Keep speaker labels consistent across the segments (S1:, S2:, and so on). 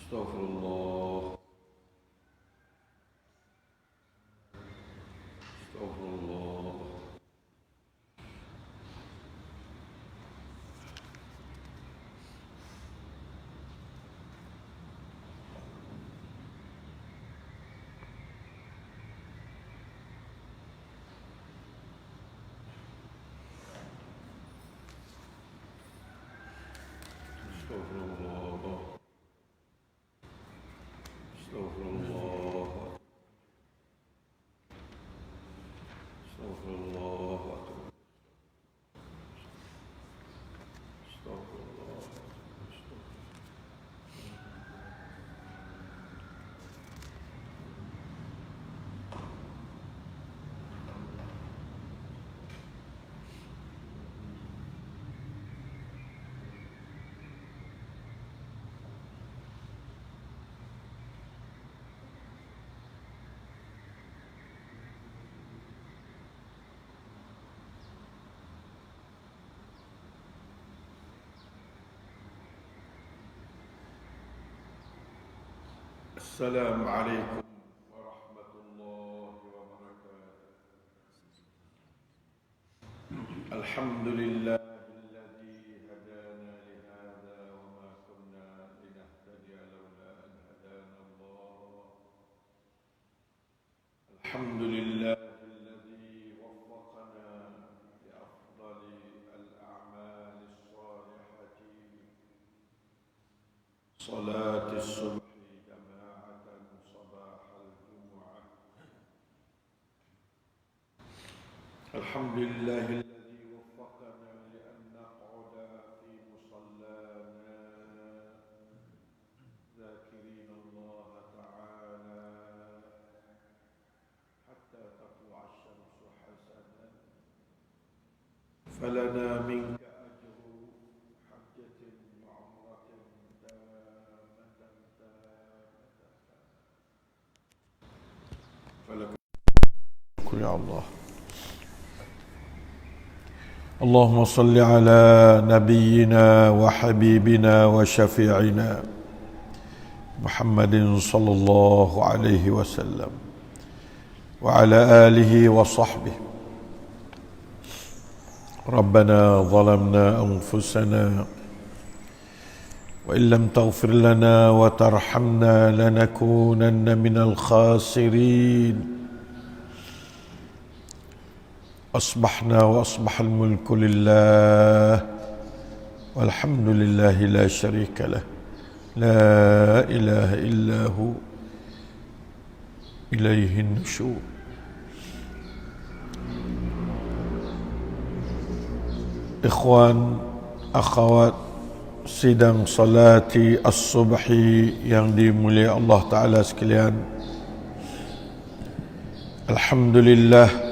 S1: Astaghfirullah. Astaghfirullah. Astaghfirullah. Astaghfirullah. Astaghfirullah. Astaghfirullah. السلام عليكم ورحمة الله وبركاته. الحمد لله الذي هدانا لهذا وما كنا لنهتدي لولا أن هدانا الله. الحمد لله الذي وفقنا لأفضل الأعمال الصالحة صلاة الصبح الحمد لله الذي وفقنا لأن نقعد في مصلانا ذاكرين الله تعالى حتى تطلع الشمس حسنا فلنا منك أجر حجة وعمرة تامة فلك الشكر يا الله. اللهم صل على نبينا وحبيبنا وشفيعنا محمد صلى الله عليه وسلم وعلى آله وصحبه. ربنا ظلمنا أنفسنا وإن لم تغفر لنا وترحمنا لنكونن من الخاسرين. أصبحنا وأصبح الملك لله والحمد لله لا شريك له لا إله إلا هو إليه النشور. Ikhwan, akhwat, sidang salati as-subhi yang dimuliai Allah Ta'ala sekalian, alhamdulillah,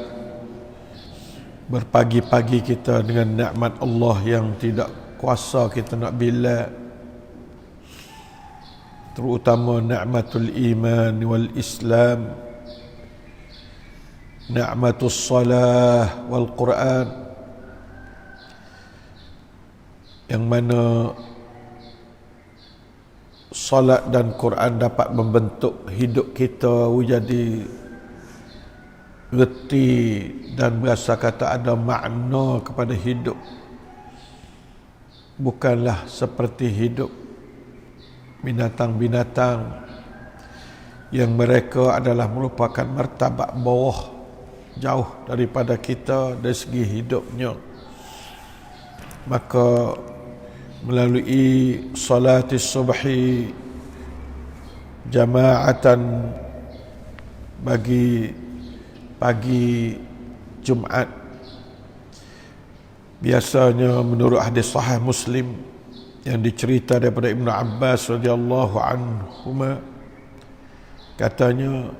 S1: berpagi-pagi kita dengan nikmat Allah yang tidak kuasa kita nak bila, terutama nikmatul iman wal islam, nikmatul salah wal Quran, yang mana salat dan Quran dapat membentuk hidup kita menjadi reti dan berasa kata ada makna kepada hidup, bukanlah seperti hidup binatang-binatang yang mereka adalah merupakan martabat bawah jauh daripada kita dari segi hidupnya. Maka melalui salatis subhi jamaatan bagi pagi Jumaat, biasanya menurut hadis sahih Muslim yang dicerita daripada Ibnu Abbas radhiyallahu anhuma, katanya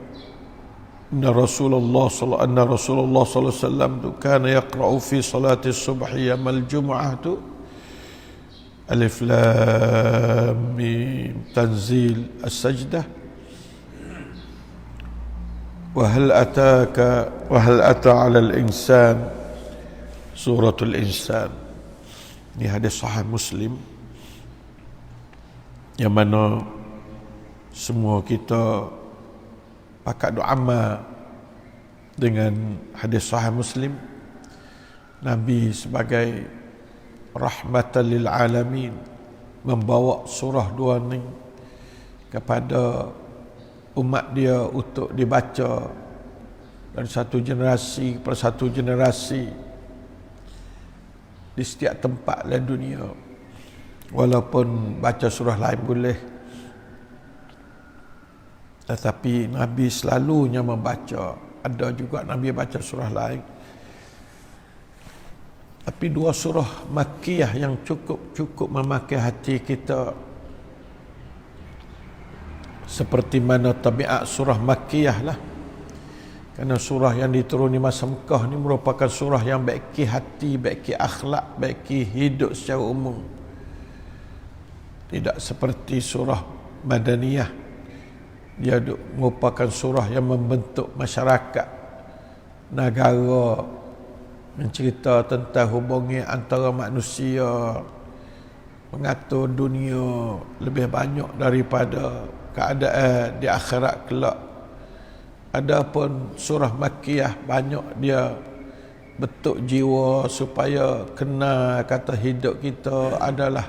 S1: Rasulullah sallallahu alaihi wasallam kana yaqra'u fi salati subhi yamal jumu'ah tu alif lam mim tanzil as-sajdah وهل أتى على الإنسان سورة الإنسان. Ini hadis sahih Muslim yang mana semua kita pakat doa amal dengan hadis sahih Muslim. Nabi sebagai rahmatan lil alamin membawa surah dua ni kepada umat dia untuk dibaca dari satu generasi per satu generasi di setiap tempat dalam dunia. Walaupun baca surah lain boleh, tetapi Nabi selalunya membaca. Ada juga Nabi baca surah lain, tapi dua surah Makkiyah yang cukup memakai hati kita, seperti mana tabiat surah Makkiyah lah. Kerana surah yang dituruni masa Mekah ni merupakan surah yang baiki hati, baiki akhlak, baiki hidup secara umum. Tidak seperti surah Madaniyah, dia merupakan surah yang membentuk masyarakat, negara, mencerita tentang hubungan antara manusia, mengatur dunia lebih banyak daripada keadaan di akhirat kelak. Adapun surah Makkiyah banyak dia bentuk jiwa supaya kena kata hidup kita adalah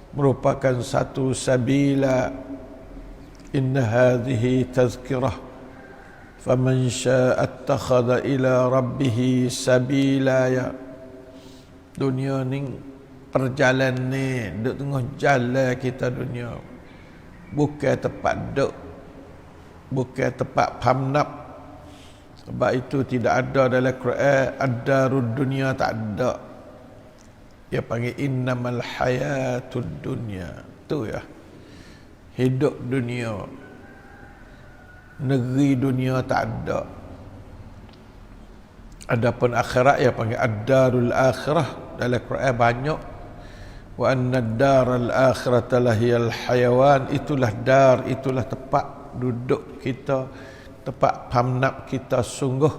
S1: merupakan satu sabila. Inna hadhihi tazkirah faman syaa'a attakhadha ila rabbih sabila. Ya, dunia ni perjalanan ni duk tengah jalan kita. Dunia bukan tempat duk, bukan tempat pamnap. Sebab itu tidak ada dalam Quran ad-darud dunia, tak ada. Dia panggil innamal hayatud dunya. Tu ya, hidup dunia, negeri dunia tak ada. Adapun akhirat ya panggil ad-darul akhirah. Dalam Quran banyak, wa anna ad-daral akhirata lahiyal hayawan. Itulah dar, itulah tempat duduk kita, tempat pamnap kita sungguh.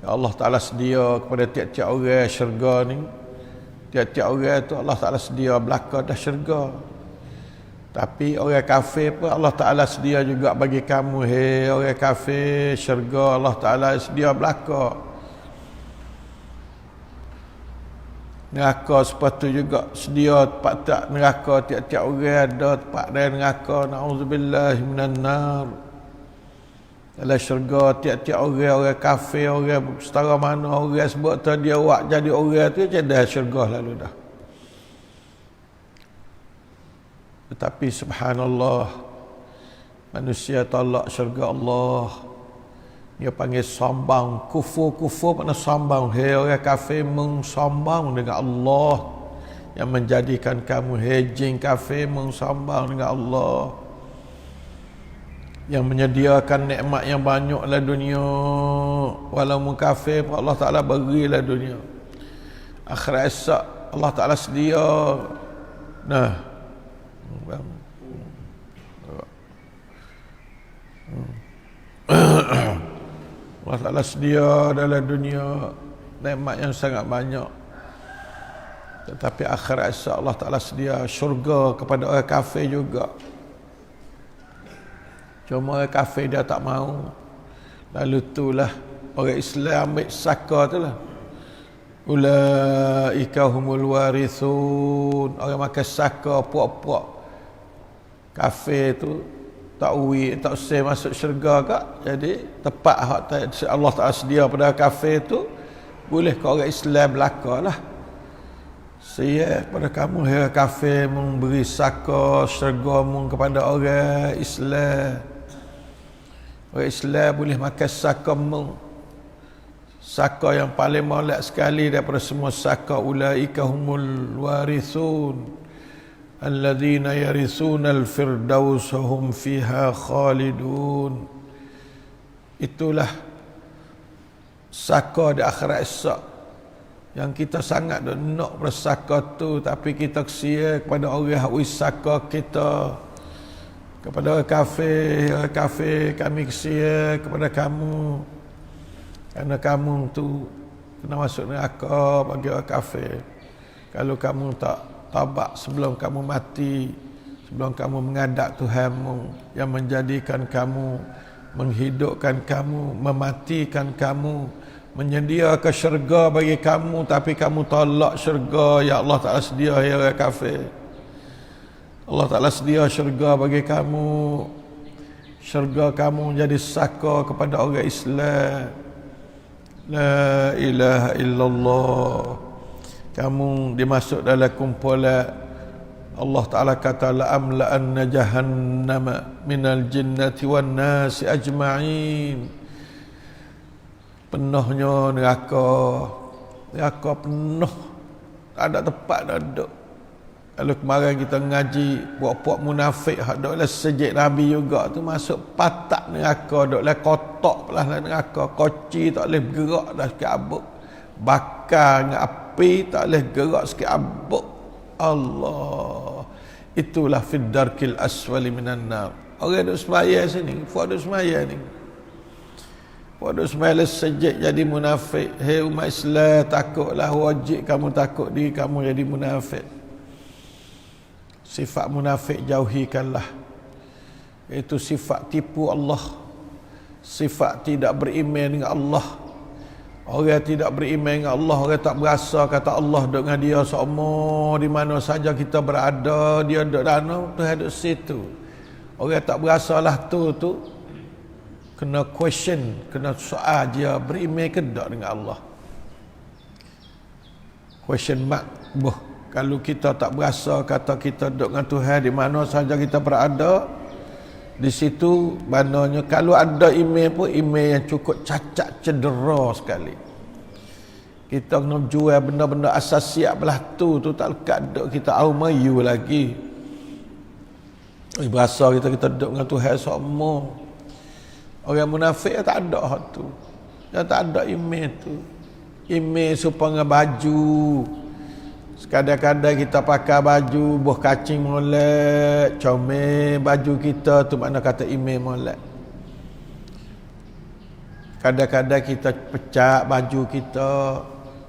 S1: Ya Allah Ta'ala sedia kepada tiap-tiap orang syurga ni. Tiap-tiap orang tu Allah Ta'ala sedia belaka dah syurga. Tapi orang kafir pun Allah Ta'ala sedia juga bagi kamu. Hei orang kafir, syurga Allah Ta'ala sedia belaka. Neraka sepatu juga sedia tempat tak neraka. Tiap-tiap orang ada tempat dari neraka. Na'udzubillahi minan nar. Dalam syurga tiap-tiap orang kafir, orang setara mana orang sebut tu dia awak jadi orang tu je dah syurga lalu dah. Tetapi subhanallah, manusia tolak syurga Allah. Dia panggil sombong, kufur makna sombong. Hei orang kafir mengsombong dengan Allah yang menjadikan kamu. Hei jin kafir mengsombong dengan Allah yang menyediakan nikmat yang banyak dalam dunia. Walaupun kafir pun Allah Ta'ala berilah dunia. Akhirat esok Allah Ta'ala sedia. Nah, Allah Ta'ala sedia dalam dunia nikmat yang sangat banyak. Tetapi akhirat esok Allah Ta'ala sedia syurga kepada orang kafir juga. Cuma orang kafir dia tak mau. Lalu itulah orang Islam ambil saka tu lah. Ulaika humul warithun. Orang makan saka puak-puak kafir tu tak usah masuk syurga kak. Jadi tepat hak Allah Ta'ala sedia pada kafir tu, boleh ke orang Islam belaka lah. Saya pada kamu hai kafir memberi saka syurga mu kepada orang Islam. Orang Islam boleh makan saka mu. Saka yang paling molek sekali daripada semua saka. Ulaika humul warithun alladzina yarithuna al-firdaus hum fiha khalidun. Itulah saka di akhirat esok yang kita sangat nak bersaka tu, tapi kita kesia kepada orang yang wisaka kita. Kepada orang kafir kami kesia kepada kamu, kerana kamu tu kena masuk neraka bagi orang kafir. Kalau kamu tak taubat sebelum kamu mati, sebelum kamu menghadap Tuhanmu yang menjadikan kamu, menghidupkan kamu, mematikan kamu, menyediakan syurga bagi kamu, tapi kamu tolak syurga. Ya Allah Ta'ala sedia, ya orang kafir. Allah Ta'ala sedia syurga bagi kamu. Syurga kamu jadi saka kepada orang Islam. La ilaha illallah. Kamu dimasuk dalam kumpulan. Allah Ta'ala kata la'amla'anna jahannama minal jinnati wan nasi ajma'in. Penuhnya neraka. Neraka penuh. Tak ada tempat nak duduk. Kalau kemarin kita ngaji puak-puak munafik hak duk dalam sejid Nabi juga tu masuk patak neraka, duk dalam kotak belah neraka. Koci tak boleh bergerak dah sikit abuk. Bakar dengan api tak boleh gerak sikit abuk. Allah. Itulah fid darkil aswali minan nar. Orang duk semaya sini, puak duk semaya ni. Puak duk semaya sejid jadi munafik. Hei umat Islam, takutlah, wajib kamu takut diri kamu jadi munafik. Sifat munafik jauhikanlah. Itu sifat tipu Allah. Sifat tidak beriman dengan Allah. Orang tidak beriman dengan Allah, orang tak berasa kata Allah duduk dengan dia semua, di mana saja kita berada, dia duduk dana, Tuhan duduk situ. Orang tak berasalah tu kena question, kena soal dia beriman ke tak dengan Allah. Question mark. Kalau kita tak berasa kata kita duduk dengan Tuhan di mana saja kita berada, di situ maknanya kalau ada email pun email yang cukup cacat, cedera sekali. Kita kena jual benda-benda asasiat belah tu tak lekat duduk kita aumayu lagi. Berasa kita duduk dengan Tuhan semua. Orang munafik tak ada hak tu. Yang tak ada email tu. Email supaya baju. Kadang-kadang kita pakai baju buah kacing molek, comel baju kita tu makna kata email molek. Kadang-kadang kita pecah baju kita,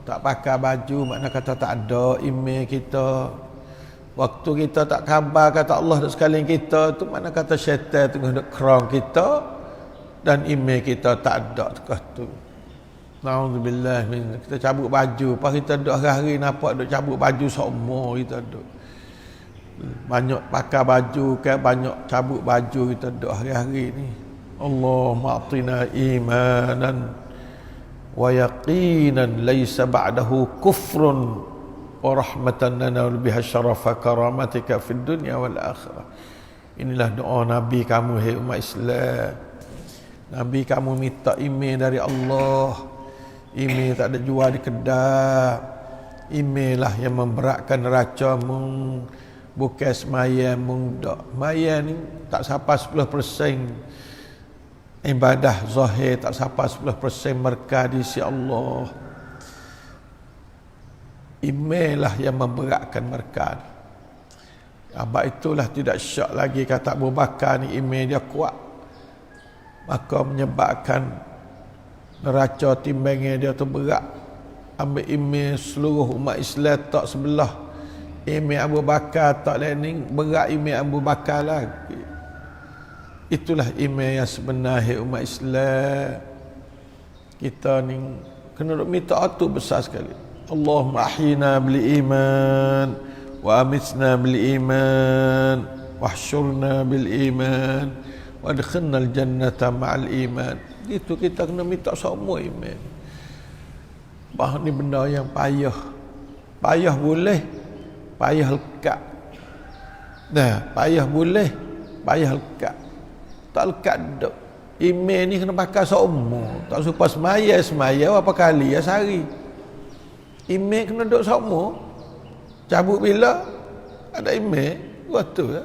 S1: tak pakai baju makna kata tak ada email kita. Waktu kita tak khabar kata Allah duk sekalian kita tu makna kata syaitan tengah duk kerang kita dan email kita tak ada dekat tu. Na'udzubillah, kita cabut baju, pas kita duduk hari-hari nampak duduk cabut baju semua kita duduk. Banyak pakai baju kan, banyak cabut baju kita duduk hari-hari ni. Allahumma atina imanan wa yaqinan laysa ba'dahu kufrun wa rahmatan lana biha syarafa karamatika fid dunya wal akhirah. Inilah doa Nabi kamu, hai umat Islam. Nabi kamu minta email dari Allah. Email tak ada jual di kedai. Email lah yang memberatkan neraca mung. Bukan semaya mung dak. Maya ni tak sampai 10%. Ibadah zahir tak sampai 10% berkah di sisi Allah. Email lah yang memberatkan berkah. Abang itulah tidak syak lagi kata Abu Bakar ni email dia kuat. Maka menyebabkan neraca timbangnya dia tu berat. Ambil email seluruh umat Islam tak sebelah. Email Abu Bakar tak lain berat email Abu Bakar lagi. Itulah email yang sebenarnya umat Islam. Kita ni kena minta tu besar sekali. Allahumma ahyina bil iman wa amitna bil iman wahsyurna bil iman wa adkhilna al jannata ma'al iman. Itu kita kena minta semua iman. Bah ni benda yang payah. Payah boleh, payah lekat. Nah, payah boleh, payah lekat. Tak lekat dak. Iman ni kena pakai semua. Tak supaya semaya berapa kali ya sehari. Iman kena duduk semua. Cabut bila ada iman, waktu ya.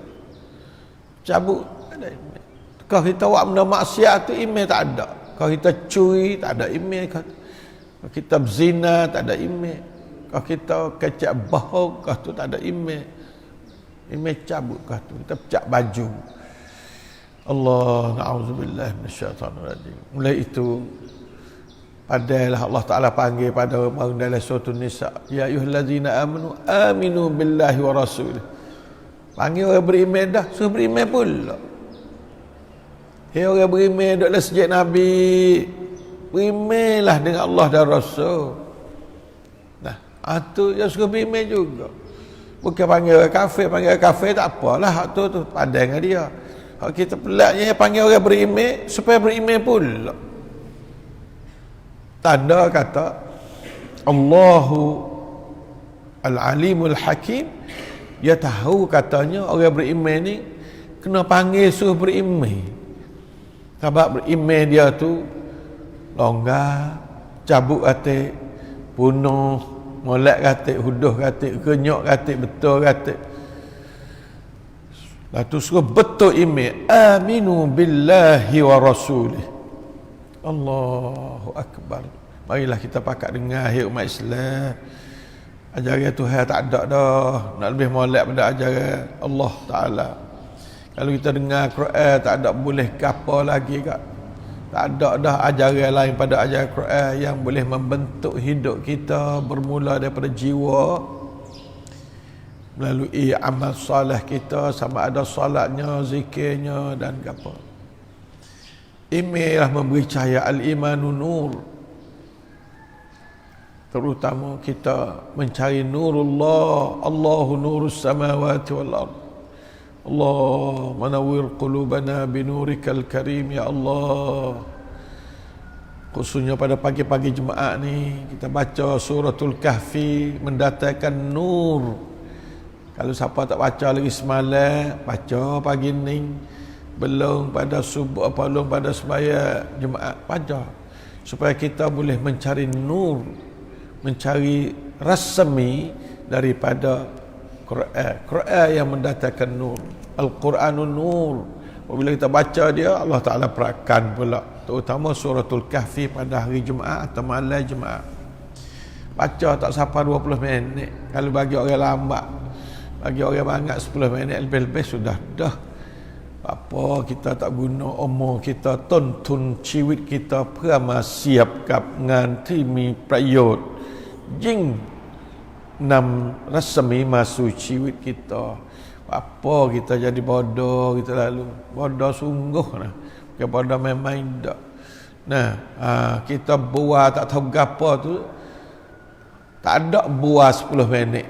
S1: Cabut ada iman. Kalau kita buat benda maksiat tu email tak ada. Kalau kita curi tak ada email. Kalau kita berzina tak ada email. Kalau kita kecap bohong kau tu tak ada email. Email cabut kau tu. Kita pecah baju. Allah na'udzubillah minasyaitanir rajim. Mulai itu padahal Allah Ta'ala panggil pada orang dalam surah Nisa, ya ayyuhallazina amanu aminu billahi wa rasulih. Panggil orang beriman dah, suruh beriman pula. Hei orang beriman duduk dalam sejid Nabi, berimanlah dengan Allah dan Rasul. Nah, itu yang suruh beriman juga. Bukan panggil orang kafir tak apalah, tu pandai dengan dia. Kalau kita pelaknya panggil orang beriman supaya beriman pula. Tanda kata Allahu Al-Alimul Hakim, dia tahu katanya orang beriman ni kena panggil suruh beriman. Sebab beriman dia tu longgar, cabut katik, bunuh, molek katik, huduh katik, kenyok katik, betul katik. Lepas tu suruh betul iman, aminu billahi wa rasulih. Allahu Akbar. Marilah kita pakat dengar umat Islam. Ajaran Tuhan tak ada dah. Nak lebih molek pada ajaran Allah Ta'ala. Kalau kita dengar Quran, tak ada boleh apa lagi kak. Tak ada dah ajaran lain pada ajaran Quran yang boleh membentuk hidup kita bermula daripada jiwa melalui amal soleh kita, sama ada solatnya, zikirnya dan apa. Inilah memberi cahaya, al-imanu nur. Terutama kita mencari nurullah. Allahu nurus samawati wal ard. Allah manawwir qulubana binurikal karim ya Allah. Khususnya pada pagi-pagi Jumaat ni kita baca suratul Kahfi, mendatangkan nur. Kalau siapa tak baca lagi semalam, baca pagi ni. Belum pada subuh, belum pada sembahyang Jumaat, baca supaya kita boleh mencari nur, mencari rasmi daripada Quran yang mendatangkan nur. Al-Quranun nur. Apabila kita baca dia, Allah Ta'ala perakan pula, terutama suratul Kahfi pada hari Jumaat atau malam Jumaat. Baca tak sampai 20 minit. Kalau bagi orang lambat, bagi orang banyak 10 minit lebih-lebih sudah dah. Apa kita tak guna umur kita, tontun ciwit kita perama siap kap nganti mi prayot jing nam rasmi masuk ciwit kita. Apa kita jadi bodoh kita lalu, bodoh sungguh nah, bukan bodoh main-main dak. Nah, kita buat tak tahu gapo tu, tak ada buat 10 minit,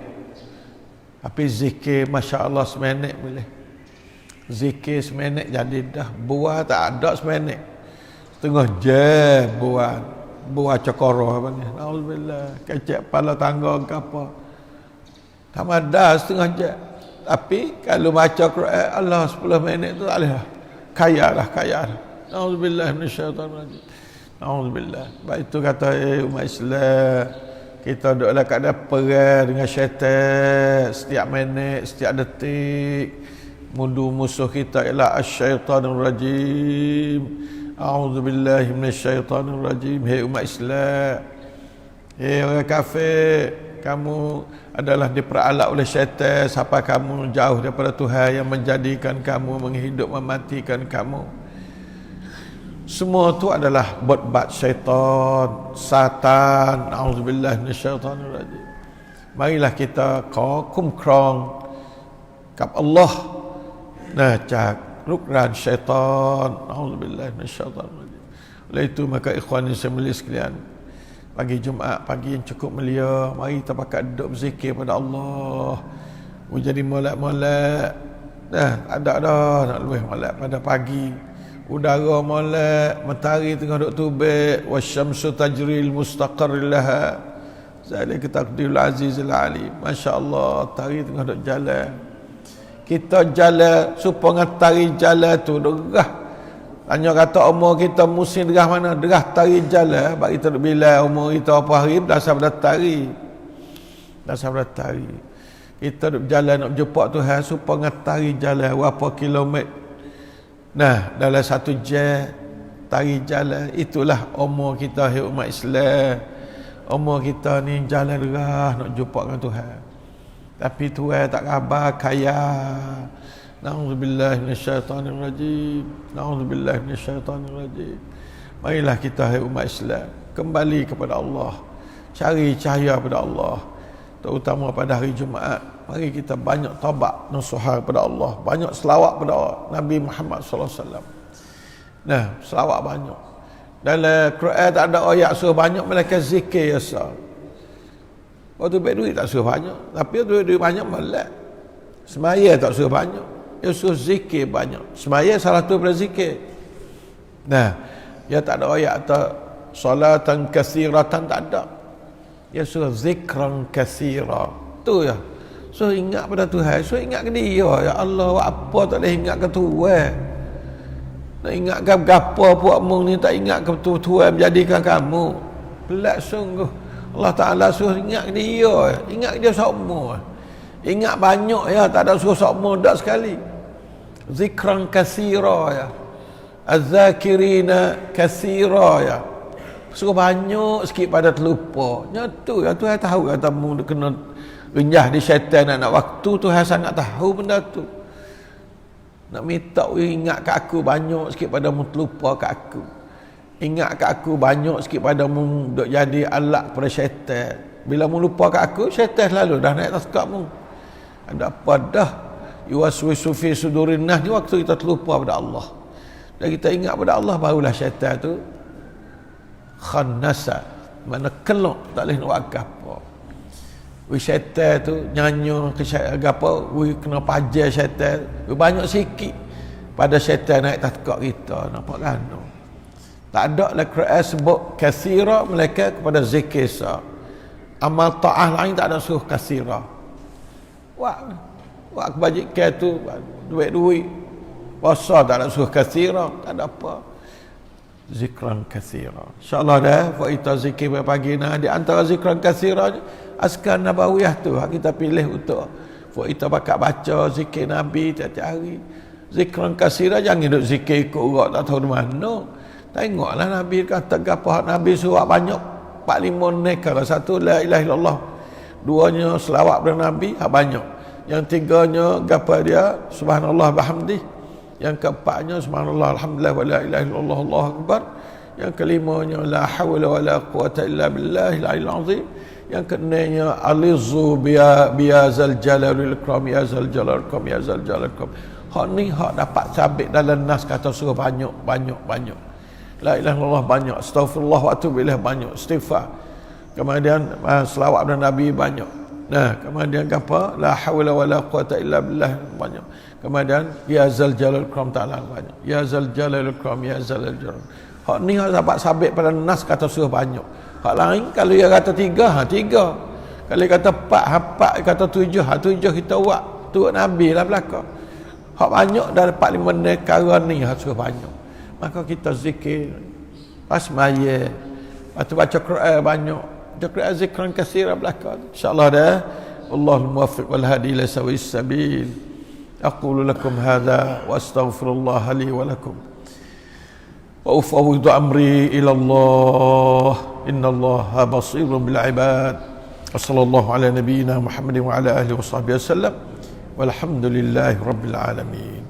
S1: tapi zikir Masya Allah seminit boleh. Zikir seminit jadi dah. Buat tak ada seminit, setengah jam buat cokoroh apa ni, alhamdulillah kecek kepala tangga ke apa, tak ada setengah jam. Tapi kalau baca Quran Allah 10 minit tu alhamdulillah kaya lah. Alhamdulillah minasyaitanir rajim. Alhamdulillah. Baik itu kata umat Islam, kita duduk dalam keadaan perang dengan syaitan setiap minit, setiap detik. Musuh kita ialah asyaitanir rajim. A'udzubillahi minasyaitanir rajim. Hei umat Islam, hei orang kafir, kamu adalah diperalat oleh syaitan sampai kamu jauh daripada Tuhan yang menjadikan kamu, menghidup mematikan kamu. Semua tu adalah buat syaitan, satan. A'udzubillahi minasyaitanir rajim. Marilah kita kumkrong kap Allah. Nah, cak rukran syaitan. A'udzubillahi minasyaitanir rajim. Oleh itu maka ikhwan yang saya mulia sekalian, pagi Jumaat, pagi yang cukup mulia, mari kita pakat duduk berzikir pada Allah. Menjadi molek-molek. Dah, ada dah nak lebih molek pada pagi. Udara molek, matahari tengah duk terbit, wasyamsu tajril mustaqarril laha. Zalika taqdirul azizil alim. Masya-Allah, matahari tengah duk jalan. Kita jalan supaya matahari jalan tu derah. Tanya kata umur kita musim derah mana? Derah tari jalan. Sebab kita bila umur kita apa hari dasar pada tari. Dasar pada tari. Kita duduk jalan nak jumpa Tuhan supaya tari jalan berapa kilometer. Nah, dalam 1 jam tari jalan. Itulah umur kita umat Islam. Umur kita ni jalan derah nak jumpa dengan Tuhan. Tapi Tuhan tak khabar kaya. Na'udzubillahi minasyaitanir rajim. Na'udzubillahi minasyaitanir rajim. Marilah kita umat Islam kembali kepada Allah, cari cahaya pada Allah, terutama pada hari Jumaat. Mari kita banyak taubat nasuhah kepada Allah, banyak selawat kepada Nabi Muhammad sallallahu alaihi wasallam. Nah, selawat banyak. Dalam Quran tak ada ayat suruh banyak, melainkan zikir asal. Waktu duit tak suruh banyak, tapi duit banyak melek. Semaya tak suruh banyak, dia suruh zikir banyak. Semaya salah satu daripada zikir. Nah, dia tak ada ayat atau salatan katsiratan, tak ada. Dia suruh zikran katsira. Tu ya. So ingat pada Tuhan, so ingat ke dia. Ya Allah, apa tak boleh ingat ke Tuhan. Nak ingat ke apa puakmu ni, tak ingat ke Tuhan menjadikan kamu. Pelat sungguh. Allah Ta'ala suruh ingat ke dia. Ingat ke dia semua. Ingat banyak ya, tak ada suruh semua, tak sekali. Zikran katsira ya. Az-zakirina katsira ya. Suruh banyak sikit pada terlupa. Nyatu ya, Tuhan tahu katamu kena renyah di syaitan nak waktu, Tuhan sangat tahu benda tu. Nak minta ingat kat aku banyak sikit pada mu terlupa kat aku. Ingat kat aku banyak sikit pada mu duk jadi alat pada syaitan. Bila mu lupa kat aku, syaitan selalu dah naik atas kat mu. Ada apa dah? Yuwaswisu fi sudurin nas ni waktu kita terlupa pada Allah. Dan kita ingat pada Allah, barulah syaitan tu khannasa, mana kelok tak boleh nak buat apa. Syaitan tu nyanyi ke apa, kena pajar syaitan, banyak sikit pada syaitan naik tatkak kita, nampak kan? Tak ada lah Quran sebut katsira melainkan kepada zikir sah. Amal ta'ah lain tak ada suruh katsira. Wak kebajikan tu duit puasa tak ada suruh katsira, tak ada apa. Zikran katsira. InsyaAllah dah faita zikir pagi nah, di antara zikran katsira askar nabawiyah tu kita pilih untuk faita baca zikir Nabi tiap-tiap hari. Zikran katsira, jangan duk zikir ikut orang tak tahu di mana. Tengoklah Nabi kata gapo Nabi suruh banyak 4-5 nekar. Satu la ilaha illallah, duanya selawat pada Nabi banyak. Yang tiganya gapo dia subhanallah bihamdih. Yang keempatnya subhanallah alhamdulillah wa la ilaha illallah Allahu akbar. Yang kelimanya la haula wa la quwata illa billahil aliyyil azim. Yang keenamnya alizu biya zal jalalul ikram ya zal jalal ikram ya zal jalal ikram. Hak ni hak dapat sabit dalam nas kata suruh banyak. La ilaha illallah banyak, astaghfirullah wa atubu ilaih banyak, istighfar. Kemudian selawat kepada Nabi banyak. Nah, kemudian apa? La haula wa la quwata illa billah banyak. Kemudian ya zal jalal ikram ta'ala banyak. Ya zal jalal ikram ya zal jalal. Hak ni hak dapat sabit pada nas kata suruh banyak. Hak lain kalau dia kata 3, 3. Kalau dia kata 4, 4, kata 7, 7 kita buat. Tu Nabi lah belaka. Hak banyak dah dapat 5 negara ni hak suruh banyak. Maka kita zikir pas maya, atau baca Quran banyak, baca Quran zikran katsira belaka. InsyaAllah dah. Allahul muwaffiq wal hadi ila sawis sabil. Aqulu lakum hadha wa astaghfirullah li wa lakum. Wa ufawwidu amri ila Allah. Inna Allaha basirun bil ibad. Wa sallallahu ala nabiyyina Muhammadin wa ala alihi wa sahbihi wasallam. Walhamdulillahi rabbil alamin.